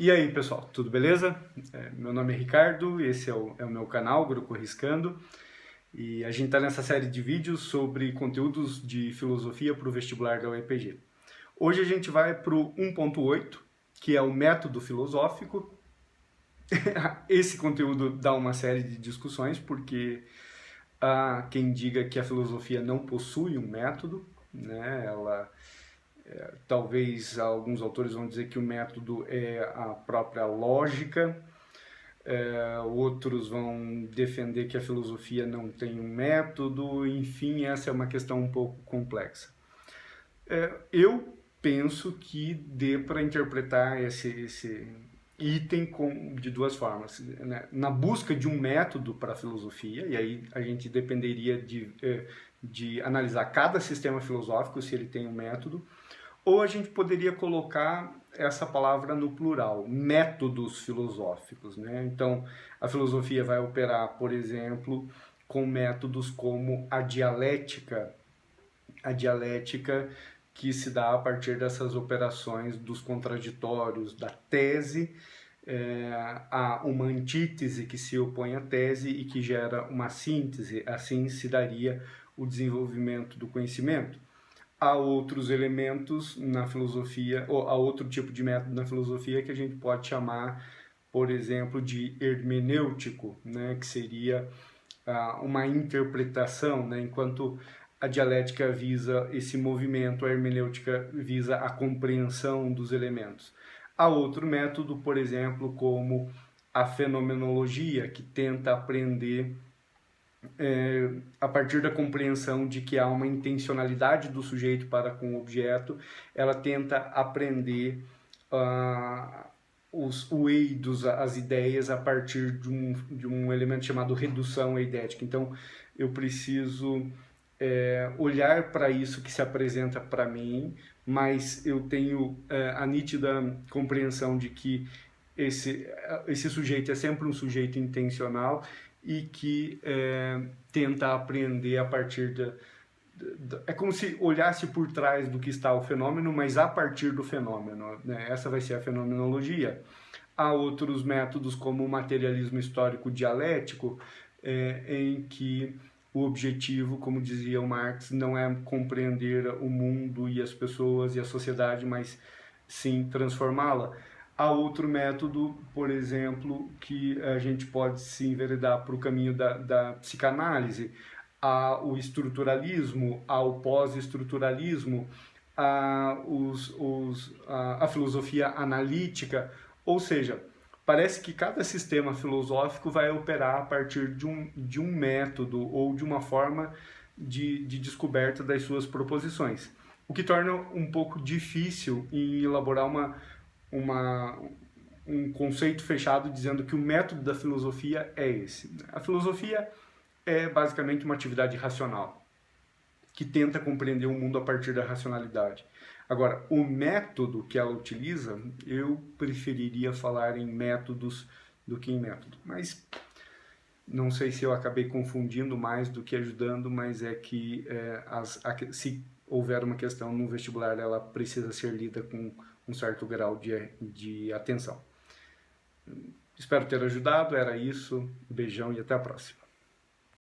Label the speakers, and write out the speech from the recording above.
Speaker 1: E aí, pessoal, tudo beleza? Meu nome é Ricardo, esse é o meu canal, Grupo Riscando, e a gente está nessa série de vídeos sobre conteúdos de filosofia para o vestibular da UEPG. Hoje a gente vai para o 1.8, que é o método filosófico. Esse conteúdo dá uma série de discussões, porque há quem diga que a filosofia não possui um método, né? Talvez alguns autores vão dizer que o método é a própria lógica, outros vão defender que a filosofia não tem um método, enfim, essa é uma questão um pouco complexa. Eu penso que dê para interpretar esse item de duas formas, né? Na busca de um método para a filosofia, e aí a gente dependeria de analisar cada sistema filosófico, se ele tem um método, ou a gente poderia colocar essa palavra no plural, métodos filosóficos, né? Então, a filosofia vai operar, por exemplo, com métodos como a dialética que se dá a partir dessas operações dos contraditórios, da tese, há uma antítese que se opõe à tese e que gera uma síntese, assim se daria o desenvolvimento do conhecimento. Há outros elementos na filosofia, ou há outro tipo de método na filosofia que a gente pode chamar, por exemplo, de hermenêutico, né, que seria uma interpretação, né, enquanto a dialética visa esse movimento, a hermenêutica visa a compreensão dos elementos. Há outro método, por exemplo, como a fenomenologia, que tenta aprender a partir da compreensão de que há uma intencionalidade do sujeito para com o objeto, ela tenta aprender os eidos, as ideias, a partir de um elemento chamado redução eidética. Então, eu preciso olhar para isso que se apresenta para mim, mas eu tenho a nítida compreensão de que esse sujeito é sempre um sujeito intencional e que tenta aprender a partir é como se olhasse por trás do que está o fenômeno, mas a partir do fenômeno, né? Essa vai ser a fenomenologia. Há outros métodos como o materialismo histórico dialético, em que o objetivo, como dizia o Marx, não é compreender o mundo e as pessoas e a sociedade, mas sim transformá-la. Há outro método, por exemplo, que a gente pode se enveredar para o caminho da psicanálise. Há o estruturalismo, há o pós-estruturalismo, há a filosofia analítica, ou seja, parece que cada sistema filosófico vai operar a partir de um método ou de uma forma de descoberta das suas proposições, o que torna um pouco difícil em elaborar um conceito fechado dizendo que o método da filosofia é esse. A filosofia é basicamente uma atividade racional, que tenta compreender o mundo a partir da racionalidade. Agora, o método que ela utiliza, eu preferiria falar em métodos do que em método. Mas não sei se eu acabei confundindo mais do que ajudando, mas é que se houver uma questão no vestibular, ela precisa ser lida com um certo grau de atenção. Espero ter ajudado, era isso. Beijão e até a próxima.